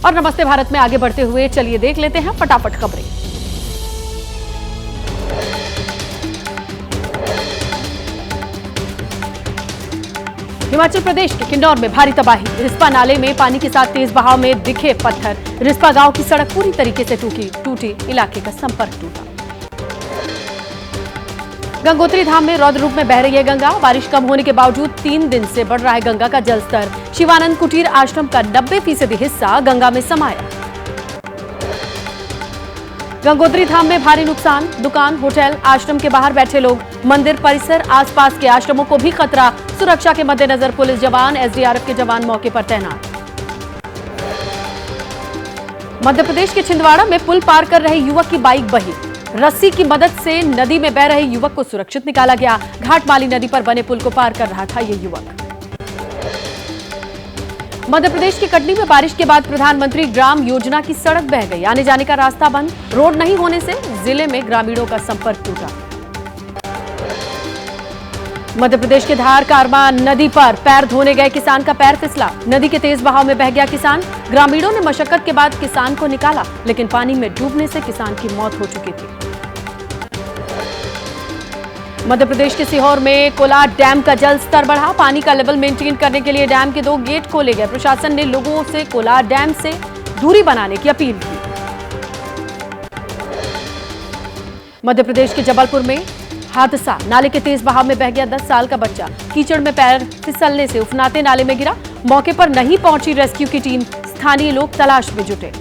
और नमस्ते भारत में आगे बढ़ते हुए चलिए देख लेते हैं फटाफट खबरें। हिमाचल प्रदेश के किन्नौर में भारी तबाही। रिस्पा नाले में पानी के साथ तेज बहाव में दिखे पत्थर। रिस्पा गांव की सड़क पूरी तरीके से टूटी, इलाके का संपर्क टूटा। गंगोत्री धाम में रौद्र रूप में बह रही है गंगा। बारिश कम होने के बावजूद 3 दिन से बढ़ रहा है गंगा का जलस्तर। शिवानंद कुटीर आश्रम का 90% हिस्सा गंगा में समाया। गंगोत्री धाम में भारी नुकसान। दुकान, होटल, आश्रम के बाहर बैठे लोग, मंदिर परिसर, आसपास के आश्रमों को भी खतरा। सुरक्षा के मद्देनजर पुलिस जवान, एसडीआरएफ के जवान मौके पर तैनात। मध्य प्रदेश के छिंदवाड़ा में पुल पार कर रहे युवक की बाइक बही। रस्सी की मदद से नदी में बह रहे युवक को सुरक्षित निकाला गया। घाटमाली नदी पर बने पुल को पार कर रहा था ये युवक। मध्य प्रदेश के कटनी में बारिश के बाद प्रधानमंत्री ग्राम योजना की सड़क बह गई। आने जाने का रास्ता बंद। रोड नहीं होने से जिले में ग्रामीणों का संपर्क टूटा। मध्य प्रदेश के धार कारवा नदी पर पैर धोने गए किसान का पैर फिसला। नदी के तेज बहाव में बह गया किसान। ग्रामीणों ने मशक्कत के बाद किसान को निकाला, लेकिन पानी में डूबने से किसान की मौत हो चुकी थी। मध्य प्रदेश के सीहोर में कोलार डैम का जल स्तर बढ़ा। पानी का लेवल मेंटेन करने के लिए डैम के 2 गेट खोले गए। प्रशासन ने लोगों से कोलार डैम से दूरी बनाने की अपील की। मध्य प्रदेश के जबलपुर में हादसा। नाले के तेज बहाव में बह गया 10 साल का बच्चा। कीचड़ में पैर फिसलने से उफनाते नाले में गिरा। मौके पर नहीं पहुंची रेस्क्यू की टीम। स्थानीय लोग तलाश में जुटे।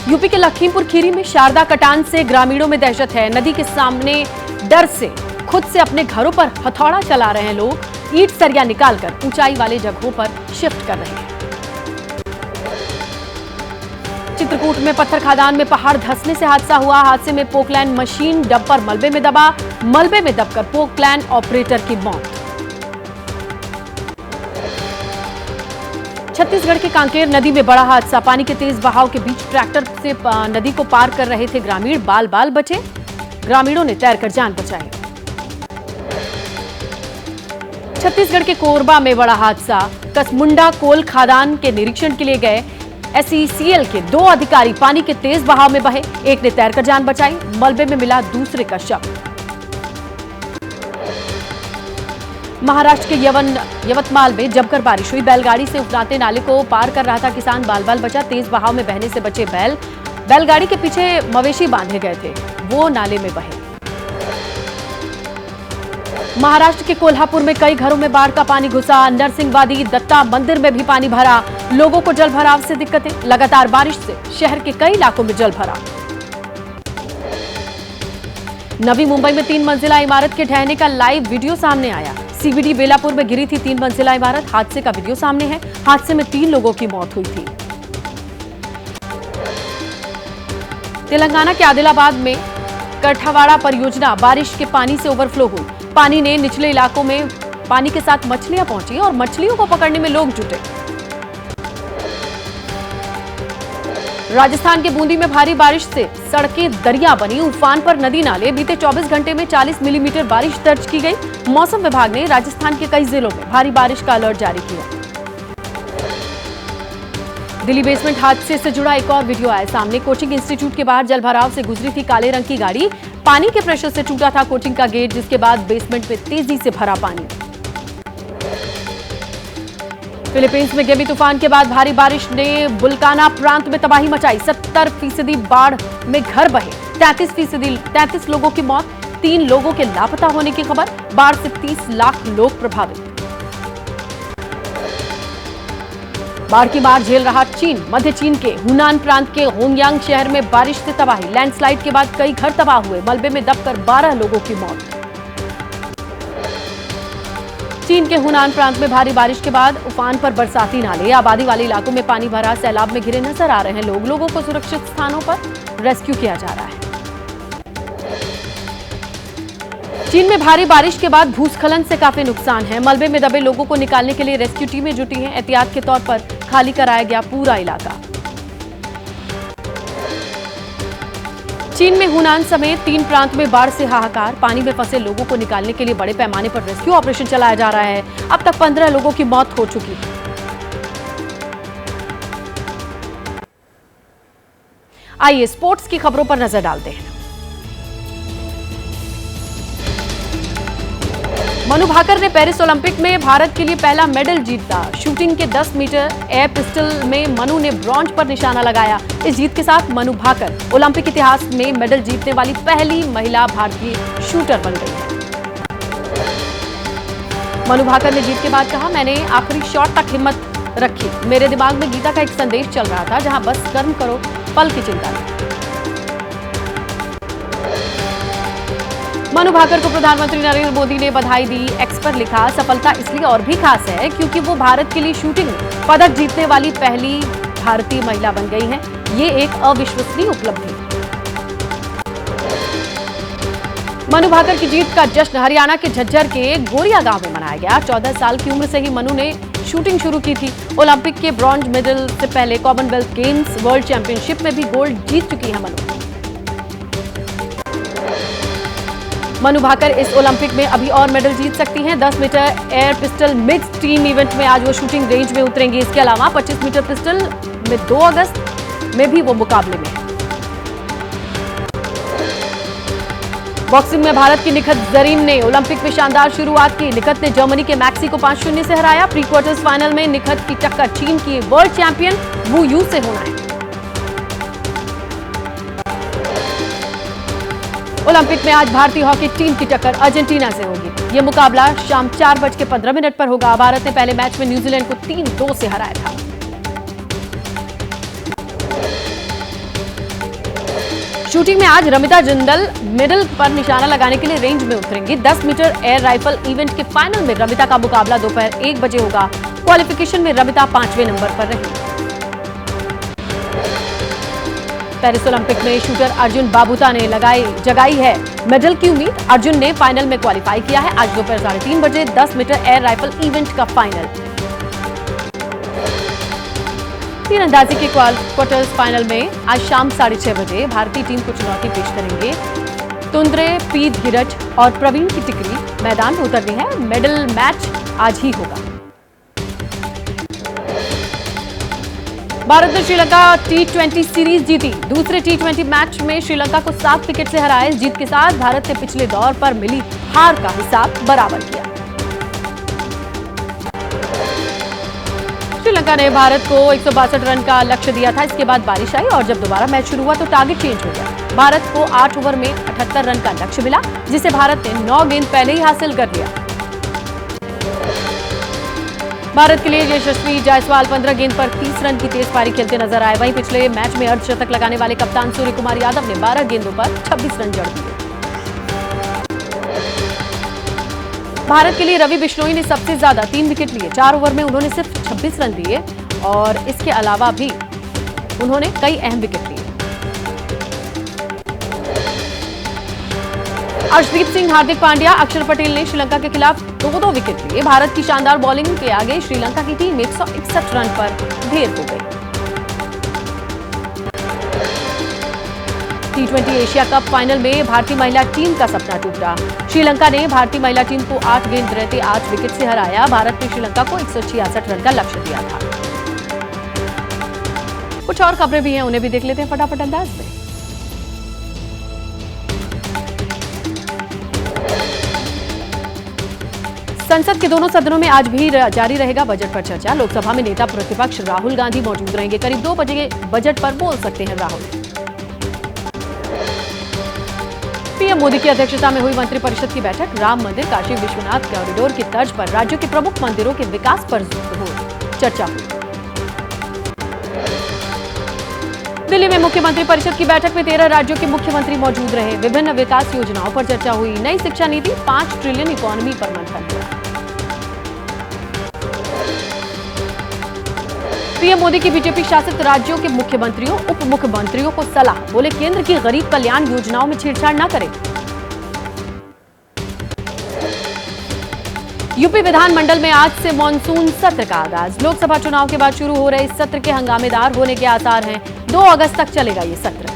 यूपी के लखीमपुर खीरी में शारदा कटान से ग्रामीणों में दहशत है। नदी के सामने डर से खुद से अपने घरों पर हथौड़ा चला रहे हैं लोग। ईंट सरिया निकालकर ऊंचाई वाले जगहों पर शिफ्ट कर रहे हैं। चित्रकूट में पत्थर खादान में पहाड़ धंसने से हादसा हुआ। हादसे में पोकलैंड मशीन डंपर मलबे में दबा। मलबे में दबकर पोकलैंड ऑपरेटर की मौत। छत्तीसगढ़ के कांकेर नदी में बड़ा हादसा। पानी के तेज बहाव के बीच ट्रैक्टर से नदी को पार कर रहे थे ग्रामीण। बाल बाल बचे। ग्रामीणों ने तैरकर जान बचाई। छत्तीसगढ़ के कोरबा में बड़ा हादसा। कसमुंडा कोल खादान के निरीक्षण के लिए गए एसईसीएल के 2 अधिकारी पानी के तेज बहाव में बहे। एक ने तैरकर जान बचाई। मलबे में मिला दूसरे का शव। महाराष्ट्र के यवतमाल में जमकर बारिश हुई। बैलगाड़ी से उफनाते नाले को पार कर रहा था किसान। बाल बाल बचा। तेज बहाव में बहने से बचे बैलगाड़ी के पीछे मवेशी बांधे गए थे, वो नाले में बहे। महाराष्ट्र के कोल्हापुर में कई घरों में बाढ़ का पानी घुसा। नरसिंहवादी दत्ता मंदिर में भी पानी भरा। लोगों को जल भराव से दिक्कतें। लगातार बारिश से शहर के कई इलाकों में जल भरा। नवी मुंबई में 3 मंजिला इमारत के ढहने का लाइव वीडियो सामने आया। सीबीडी बेलापुर में गिरी थी 3 मंजिला इमारत। हादसे का वीडियो सामने है। हादसे में 3 लोगों की मौत हुई थी। तेलंगाना के आदिलाबाद में कठवाड़ा परियोजना बारिश के पानी से ओवरफ्लो हुई। पानी ने निचले इलाकों में पानी के साथ मछलियां पहुंची और मछलियों को पकड़ने में लोग जुटे। राजस्थान के बूंदी में भारी बारिश से सड़कें दरिया बनी। उफान पर नदी नाले। बीते 24 घंटे में 40 मिलीमीटर बारिश दर्ज की गई। मौसम विभाग ने राजस्थान के कई जिलों में भारी बारिश का अलर्ट जारी किया। दिल्ली बेसमेंट हादसे से जुड़ा एक और वीडियो आया सामने। कोचिंग इंस्टीट्यूट के बाहर जलभराव से गुजरी थी काले रंग की गाड़ी। पानी के प्रेशर से टूटा था कोचिंग का गेट, जिसके बाद बेसमेंट में तेजी से भरा पानी। फिलीपींस में गेमी तूफान के बाद भारी बारिश ने बुल्काना प्रांत में तबाही मचाई। 70% बाढ़ में घर बहे। 33 लोगों की मौत। 3 लोगों के लापता होने की खबर। बाढ़ से 30 लाख लोग प्रभावित। बाढ़ की मार झेल रहा चीन। मध्य चीन के हुनान प्रांत के होंगयांग शहर में बारिश से तबाही। लैंडस्लाइड के बाद कई घर तबाह हुए। मलबे में दबकर 12 लोगों की मौत। चीन के हुनान प्रांत में भारी बारिश के बाद उफान पर बरसाती नाले। आबादी वाले इलाकों में पानी भरा। सैलाब में घिरे नजर आ रहे हैं लोग। लोगों को सुरक्षित स्थानों पर रेस्क्यू किया जा रहा है। चीन में भारी बारिश के बाद भूस्खलन से काफी नुकसान है। मलबे में दबे लोगों को निकालने के लिए रेस्क्यू टीमें जुटी हैं। एहतियात के तौर पर खाली कराया गया पूरा इलाका। चीन में हुनान समेत 3 प्रांत में बाढ़ से हाहाकार। पानी में फंसे लोगों को निकालने के लिए बड़े पैमाने पर रेस्क्यू ऑपरेशन चलाया जा रहा है। अब तक 15 लोगों की मौत हो चुकी है। आइए स्पोर्ट्स की खबरों पर नजर डालते हैं। मनु भाकर ने पेरिस ओलंपिक में भारत के लिए पहला मेडल जीता। शूटिंग के 10 मीटर एयर पिस्टल में मनु ने ब्रॉन्ज पर निशाना लगाया। इस जीत के साथ मनु भाकर ओलंपिक इतिहास में मेडल जीतने वाली पहली महिला भारतीय शूटर बन गई है। मनु भाकर ने जीत के बाद कहा, मैंने आखिरी शॉट तक हिम्मत रखी। मेरे दिमाग में गीता का एक संदेश चल रहा था, जहां बस कर्म करो, पल की चिंता नहीं। मनु भाकर को प्रधानमंत्री नरेंद्र मोदी ने बधाई दी। एक्स पर लिखा, सफलता इसलिए और भी खास है क्योंकि वो भारत के लिए शूटिंग में पदक जीतने वाली पहली भारतीय महिला बन गई हैं। ये एक अविश्वसनीय उपलब्धि। मनु भाकर की जीत का जश्न हरियाणा के झज्जर के गोरिया गांव में मनाया गया। 14 साल की उम्र से ही मनु ने शूटिंग शुरू की थी। ओलंपिक के ब्रॉन्ज मेडल से पहले कॉमनवेल्थ गेम्स, वर्ल्ड चैंपियनशिप में भी गोल्ड जीत चुकी है मनु भाकर इस ओलंपिक में अभी और मेडल जीत सकती हैं। 10 metre air pistol mix team event में आज वो शूटिंग रेंज में उतरेंगी। इसके अलावा 25 मीटर पिस्टल में 2 अगस्त में भी वो मुकाबले में है। बॉक्सिंग में भारत की निखत जरीन ने ओलंपिक में शानदार शुरुआत की। निखत ने जर्मनी के मैक्सी को 5-0 से हराया। प्री क्वार्टर्स फाइनल में निखत की टक्कर चीन की वर्ल्ड चैंपियन वू यू से होना है। ओलंपिक में आज भारतीय हॉकी टीम की टक्कर अर्जेंटीना से होगी। यह मुकाबला शाम 4:15 पर होगा। भारत ने पहले मैच में न्यूजीलैंड को 3-2 से हराया था। शूटिंग में आज रमिता जिंदल मेडल पर निशाना लगाने के लिए रेंज में उतरेंगी। 10 मीटर एयर राइफल इवेंट के फाइनल में रमिता का मुकाबला दोपहर 1 बजे होगा। क्वालिफिकेशन में रमिता 5वें नंबर पर रही। पेरिस ओलंपिक में शूटर अर्जुन बाबूता ने जगाई है मेडल की उम्मीद। अर्जुन ने फाइनल में क्वालिफाई किया है। आज दोपहर 3:30 बजे 10 मीटर एयर राइफल इवेंट का फाइनल। तीरंदाजी के क्वार्टर्स फाइनल में आज शाम 6:30 बजे भारतीय टीम को चुनौती पेश करेंगे। तुंद्रे, पी धीरज और प्रवीण की टिकरी मैदान में उतरनी है। मेडल मैच आज ही होगा। भारत ने श्रीलंका T20 सीरीज जीती। दूसरे T20 मैच में श्रीलंका को 7 विकेट से हराया। इस जीत के साथ भारत ने पिछले दौर पर मिली हार का हिसाब बराबर किया। श्रीलंका ने भारत को 162 रन का लक्ष्य दिया था। इसके बाद बारिश आई और जब दोबारा मैच शुरू हुआ तो टारगेट चेंज हो गया। भारत को 8 ओवर में 78 रन का लक्ष्य मिला, जिसे भारत ने 9 गेंद पहले ही हासिल कर लिया। भारत के लिए यशस्वी जायसवाल 15 गेंद पर 30 रन की तेज पारी खेलते नजर आए। वहीं पिछले मैच में अर्धशतक लगाने वाले कप्तान सूर्य कुमार यादव ने 12 गेंदों पर 26 रन जड़ दिए। भारत के लिए रवि बिश्नोई ने सबसे ज्यादा 3 विकेट लिए। 4 ओवर में उन्होंने सिर्फ 26 रन दिए और इसके अलावा भी उन्होंने कई अहम विकेट लिए। अर्शदीप सिंह, हार्दिक पांड्या, अक्षर पटेल ने श्रीलंका के खिलाफ 2-2 विकेट लिए। भारत की शानदार बॉलिंग के आगे श्रीलंका की टीम 161 रन पर ढेर हो गई। T20 एशिया कप फाइनल में भारतीय महिला टीम का सपना टूटा। श्रीलंका ने भारतीय महिला टीम को 8 गेंद रहते 8 विकेट से हराया। भारत ने श्रीलंका को 166 रन का लक्ष्य दिया था। कुछ और खबरें भी हैं, उन्हें भी देख लेते हैं फटाफट अंदाज में। संसद के दोनों सदनों में आज भी जारी रहेगा बजट पर चर्चा। लोकसभा में नेता प्रतिपक्ष राहुल गांधी मौजूद रहेंगे। करीब 2 बजे बजट पर बोल सकते हैं राहुल। पीएम मोदी की अध्यक्षता में हुई मंत्रिपरिषद की बैठक। राम मंदिर, काशी विश्वनाथ कॉरिडोर की तर्ज पर राज्यों के प्रमुख मंदिरों के विकास पर चर्चा हुई। दिल्ली में मुख्यमंत्री परिषद की बैठक में 13 राज्यों के मुख्यमंत्री मौजूद रहे। विभिन्न विकास योजनाओं पर चर्चा हुई। नई शिक्षा नीति, 5 ट्रिलियन इकोनॉमी पर मंथन हुआ। पीएम मोदी की बीजेपी शासित राज्यों के मुख्यमंत्रियों, उप मुख्यमंत्रियों को सलाह। बोले, केंद्र की गरीब कल्याण योजनाओं में छेड़छाड़ न करें। यूपी विधानमंडल में आज से मॉनसून सत्र का आगाज। लोकसभा चुनाव के बाद शुरू हो रहे इस सत्र के हंगामेदार होने के आसार हैं। 2 अगस्त तक चलेगा ये सत्र।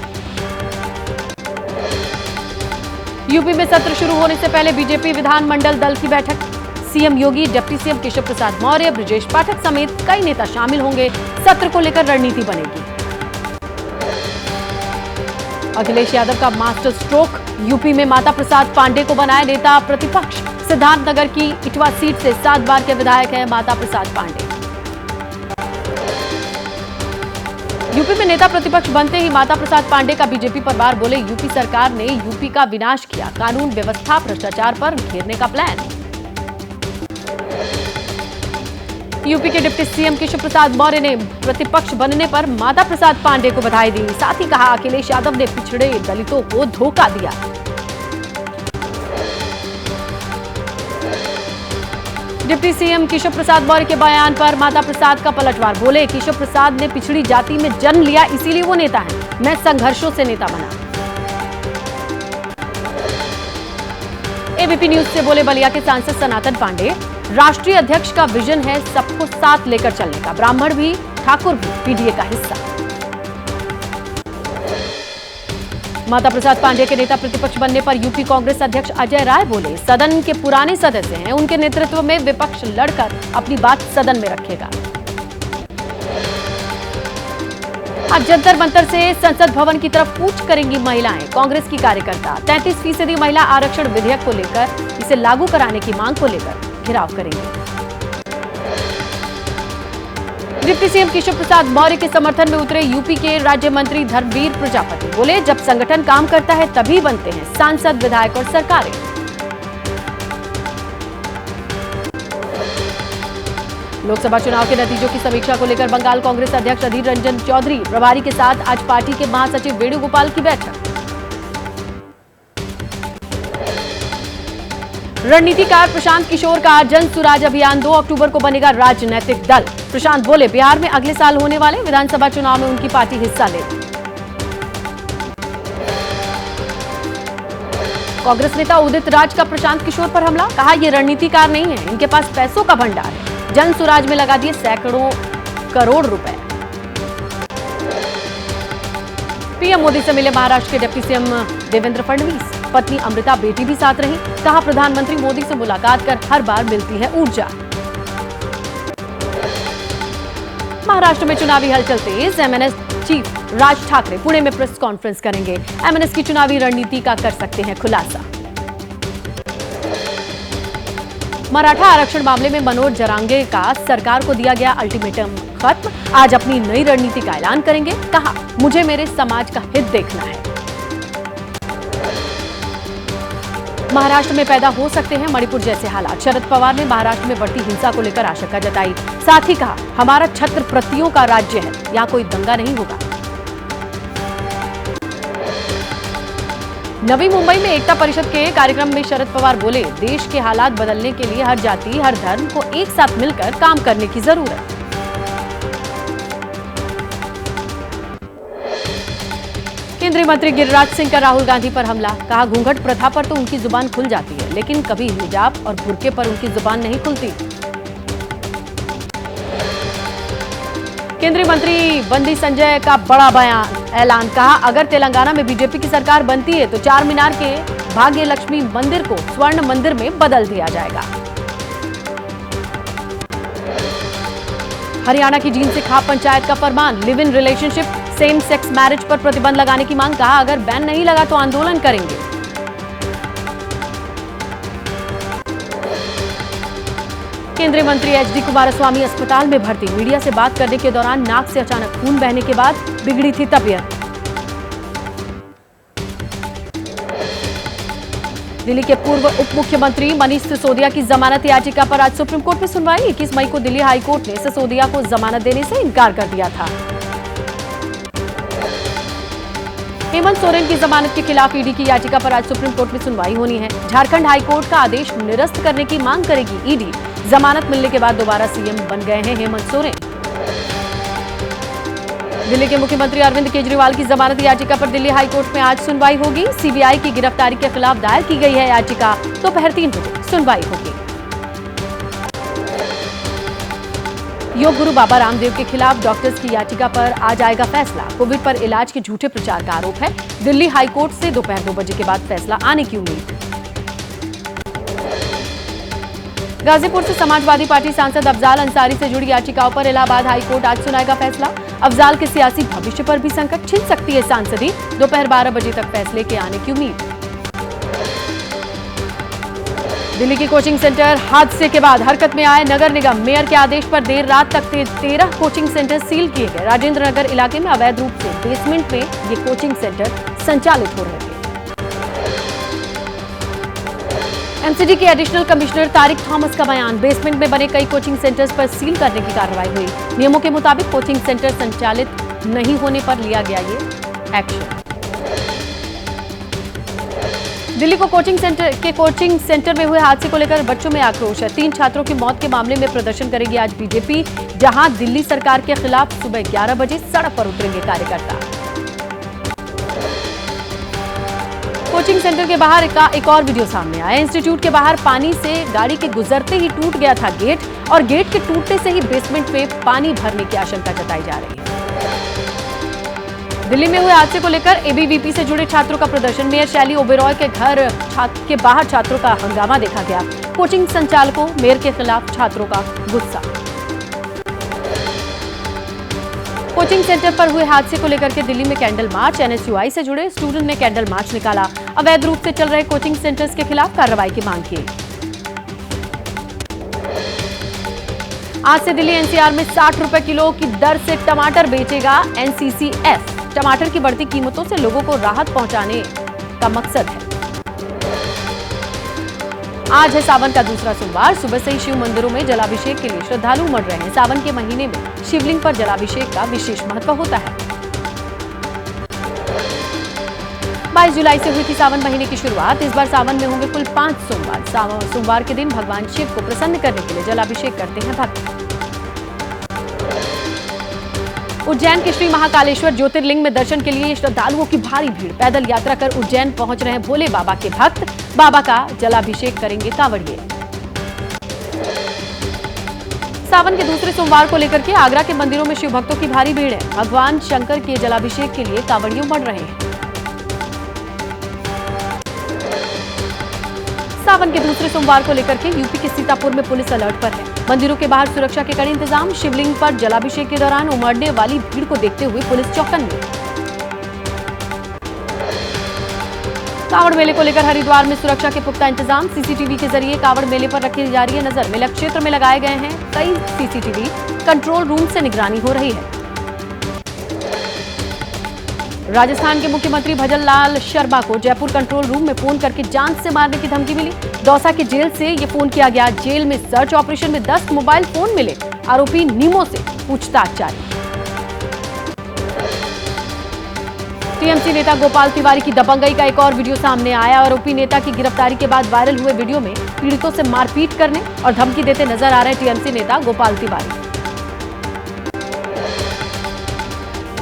यूपी में सत्र शुरू होने से पहले बीजेपी विधानमंडल दल की बैठक। सीएम योगी, डिप्टी सीएम केशव प्रसाद मौर्य, ब्रजेश पाठक समेत कई नेता शामिल होंगे। सत्र को लेकर रणनीति बनेगी। अखिलेश यादव का मास्टर स्ट्रोक, यूपी में माता प्रसाद पांडे को बनाया नेता प्रतिपक्ष। सिद्धार्थनगर की इटवा सीट से 7 बार के विधायक हैं माता प्रसाद पांडे। यूपी में नेता प्रतिपक्ष बनते ही माता प्रसाद पांडे का बीजेपी पर वार, बोले यूपी सरकार ने यूपी का विनाश किया, कानून व्यवस्था भ्रष्टाचार पर घेरने का प्लान। यूपी के डिप्टी सीएम केशव प्रसाद मौर्य ने प्रतिपक्ष बनने पर माता प्रसाद पांडे को बधाई दी। साथ ही कहा अखिलेश यादव ने पिछड़े दलितों को धोखा दिया। डिप्टी सीएम केशव प्रसाद मौर्य के बयान पर माता प्रसाद का पलटवार, बोले केशव प्रसाद ने पिछड़ी जाति में जन्म लिया, इसीलिए वो नेता हैं। मैं संघर्षों से नेता बना। एबीपी न्यूज से बोले बलिया के सांसद सनातन पांडे, राष्ट्रीय अध्यक्ष का विजन है सबको साथ लेकर चलने का। ब्राह्मण भी ठाकुर भी पीडीए का हिस्सा। माता प्रसाद पांडे के नेता प्रतिपक्ष बनने पर यूपी कांग्रेस अध्यक्ष अजय राय बोले सदन के पुराने सदस्य हैं, उनके नेतृत्व में विपक्ष लड़कर अपनी बात सदन में रखेगा। आज जंतर मंतर से संसद भवन की तरफ कूच करेंगी महिलाएं। कांग्रेस की कार्यकर्ता 33% महिला आरक्षण विधेयक को लेकर इसे लागू कराने की मांग को लेकर घेराव करेंगे। डिप्टी सीएम केशव प्रसाद मौर्य के समर्थन में उतरे यूपी के राज्य मंत्री धर्मवीर प्रजापति, बोले जब संगठन काम करता है तभी बनते हैं सांसद, विधायक और सरकारें। लोकसभा चुनाव के नतीजों की समीक्षा को लेकर बंगाल कांग्रेस अध्यक्ष अधीर रंजन चौधरी प्रभारी के साथ आज पार्टी के महासचिव वेणुगोपाल की बैठक। रणनीतिकार प्रशांत किशोर का जन सुराज अभियान 2 अक्टूबर को बनेगा राजनीतिक दल। प्रशांत बोले बिहार में अगले साल होने वाले विधानसभा चुनाव में उनकी पार्टी हिस्सा लेगी। कांग्रेस नेता उदित राज का प्रशांत किशोर पर हमला, कहा ये रणनीतिकार नहीं है, इनके पास पैसों का भंडार है। जन सुराज में लगा दिए सैकड़ों करोड़ रुपए। पीएम मोदी से मिले महाराष्ट्र के डिप्टी सीएम देवेंद्र फडणवीस, पत्नी अमृता बेटी भी साथ रही। कहा प्रधानमंत्री मोदी से मुलाकात कर हर बार मिलती है ऊर्जा। महाराष्ट्र में चुनावी हलचल तेज, एमएनएस चीफ राज ठाकरे पुणे में प्रेस कॉन्फ्रेंस करेंगे। एमएनएस की चुनावी रणनीति का कर सकते हैं खुलासा। मराठा आरक्षण मामले में मनोज जरांगे का सरकार को दिया गया अल्टीमेटम खत्म, आज अपनी नई रणनीति का ऐलान करेंगे। कहा मुझे मेरे समाज का हित देखना है। महाराष्ट्र में पैदा हो सकते हैं मणिपुर जैसे हालात, शरद पवार ने महाराष्ट्र में बढ़ती हिंसा को लेकर आशंका जताई। साथ ही कहा हमारा छत्रप्रतियों का राज्य है, यहां कोई दंगा नहीं होगा। नवी मुंबई में एकता परिषद के कार्यक्रम में शरद पवार बोले देश के हालात बदलने के लिए हर जाति हर धर्म को एक साथ मिलकर काम करने की जरूरत। केंद्रीय मंत्री गिरिराज सिंह का राहुल गांधी पर हमला, कहा घूंघट प्रथा पर तो उनकी जुबान खुल जाती है, लेकिन कभी हिजाब और बुर्के पर उनकी जुबान नहीं खुलती। केंद्रीय मंत्री बंदी संजय का बड़ा बयान ऐलान, कहा अगर तेलंगाना में बीजेपी की सरकार बनती है तो चार मीनार के भाग्य लक्ष्मी मंदिर को स्वर्ण मंदिर में बदल दिया जाएगा। हरियाणा की जींद से खाप पंचायत का फरमान, live in relationship same sex marriage पर प्रतिबंध लगाने की मांग, कहा अगर बैन नहीं लगा तो आंदोलन करेंगे। केंद्रीय मंत्री एचडी कुमारस्वामी अस्पताल में भर्ती, मीडिया से बात करने के दौरान नाक से अचानक खून बहने के बाद बिगड़ी थी तबीयत। दिल्ली के पूर्व उप मुख्यमंत्री मनीष सिसोदिया की जमानत याचिका पर आज सुप्रीम कोर्ट में सुनवाई। 21 मई को दिल्ली हाई कोर्ट ने सिसोदिया को जमानत देने से इनकार कर दिया था। हेमंत सोरेन की जमानत के खिलाफ ईडी की याचिका पर आज सुप्रीम कोर्ट में सुनवाई होनी है। झारखंड हाई कोर्ट का आदेश निरस्त करने की मांग करेगी ईडी। जमानत मिलने के बाद दोबारा सीएम बन गए हैं हेमंत सोरेन। दिल्ली के मुख्यमंत्री अरविंद केजरीवाल की जमानत याचिका पर दिल्ली हाई कोर्ट में आज सुनवाई होगी। सीबीआई की गिरफ्तारी के खिलाफ दायर की गई है याचिका, दोपहर 3 बजे सुनवाई होगी। योग गुरु बाबा रामदेव के खिलाफ डॉक्टर्स की याचिका पर आज आएगा फैसला। कोविड पर इलाज के झूठे प्रचार का आरोप है। दिल्ली हाईकोर्ट से दोपहर 2 बजे के बाद फैसला आने की उम्मीद। गाजीपुर से समाजवादी पार्टी सांसद अफजाल अंसारी से जुड़ी याचिकाओं पर इलाहाबाद हाईकोर्ट आज सुनाएगा फैसला। अफजाल के सियासी भविष्य पर भी संकट छिन सकती है सांसदी। दोपहर 12 बजे तक फैसले के आने की उम्मीद। दिल्ली की कोचिंग सेंटर हादसे के बाद हरकत में आए नगर निगम। मेयर के आदेश पर देर रात तक 13 कोचिंग सेंटर सील किए गए। राजेंद्र नगर इलाके में अवैध रूप से बेसमेंट में ये कोचिंग सेंटर संचालित हो रहे थे। एमसीडी के एडिशनल कमिश्नर तारिक थॉमस का बयान। बेसमेंट में बने कई कोचिंग सेंटर्स पर सील करने की कार्रवाई हुई। नियमों के मुताबिक कोचिंग सेंटर संचालित नहीं होने पर लिया गया ये एक्शन। दिल्ली को कोचिंग सेंटर में हुए हादसे को लेकर बच्चों में आक्रोश है। 3 छात्रों की मौत के मामले में प्रदर्शन करेगी आज बीजेपी, जहां दिल्ली सरकार के खिलाफ सुबह 11 बजे सड़क पर उतरेंगे कार्यकर्ता। कोचिंग सेंटर के बाहर एक और वीडियो सामने आया। इंस्टीट्यूट के बाहर पानी से गाड़ी के गुजरते ही टूट गया था गेट और गेट के टूटने से ही बेसमेंट में पानी भरने की आशंका जताई जा रही है। दिल्ली में हुए हादसे को लेकर एबीवीपी से जुड़े छात्रों का प्रदर्शन। मेयर शैली ओबेरॉय के घर के बाहर छात्रों का हंगामा देखा गया। कोचिंग संचालकों मेयर के खिलाफ छात्रों का गुस्सा। कोचिंग सेंटर पर हुए हादसे को लेकर के दिल्ली में कैंडल मार्च। एनएसयूआई से जुड़े स्टूडेंट ने कैंडल मार्च निकाला। अवैध रूप से चल रहे कोचिंग सेंटर्स के खिलाफ कार्रवाई की मांग की। आज से दिल्ली एनसीआर में 60 रुपए किलो की दर से टमाटर बेचेगा एनसीसीएफ। टमाटर की बढ़ती कीमतों से लोगों को राहत पहुंचाने का मकसद है। आज है सावन का दूसरा सोमवार। सुबह से ही शिव मंदिरों में जलाभिषेक के लिए श्रद्धालु उमड़ रहे हैं। सावन के महीने में शिवलिंग पर जलाभिषेक का विशेष महत्व होता है। 22 जुलाई से हुई थी सावन महीने की शुरुआत। इस बार सावन में होंगे कुल 5 सोमवार। सोमवार के दिन भगवान शिव को प्रसन्न करने के लिए जलाभिषेक करते हैं भक्त। उज्जैन के श्री महाकालेश्वर ज्योतिर्लिंग में दर्शन के लिए श्रद्धालुओं की भारी भीड़। पैदल यात्रा कर उज्जैन पहुंच रहे हैं भोले बाबा के भक्त। बाबा का जलाभिषेक करेंगे कांवड़िए। सावन के दूसरे सोमवार को लेकर के आगरा के मंदिरों में शिव भक्तों की भारी भीड़ है। भगवान शंकर के जलाभिषेक के लिए कांवड़िए उमड़ रहे हैं। सावन के दूसरे सोमवार को लेकर के यूपी के सीतापुर में पुलिस अलर्ट पर है। मंदिरों के बाहर सुरक्षा के कड़े इंतजाम। शिवलिंग पर जलाभिषेक के दौरान उमड़ने वाली भीड़ को देखते हुए पुलिस चौकन्नी में। कांवड़ मेले को लेकर हरिद्वार में सुरक्षा के पुख्ता इंतजाम। सीसीटीवी के जरिए कांवड़ मेले पर रखी जा रही है नजर। मेला क्षेत्र में लगाए गए हैं कई सीसीटीवी। कंट्रोल रूम से निगरानी हो रही है। राजस्थान के मुख्यमंत्री भजन लाल शर्मा को जयपुर कंट्रोल रूम में फोन करके जान से मारने की धमकी मिली। दौसा के जेल से ये फोन किया गया। जेल में सर्च ऑपरेशन में 10 मोबाइल फोन मिले। आरोपी नीमो से पूछताछ जारी। टीएमसी नेता गोपाल तिवारी की दबंगई का एक और वीडियो सामने आया। आरोपी नेता की गिरफ्तारी के बाद वायरल हुए वीडियो में पीड़ितों से मारपीट करने और धमकी देते नजर आ रहे टीएमसी नेता गोपाल तिवारी।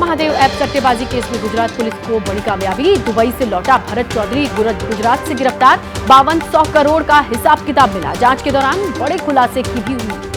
महादेव ऐप सट्टेबाजी केस में गुजरात पुलिस को बड़ी कामयाबी। दुबई से लौटा भरत चौधरी गुजरात से गिरफ्तार। 5200 करोड़ का हिसाब किताब मिला। जांच के दौरान बड़े खुलासे की भी उम्मीद।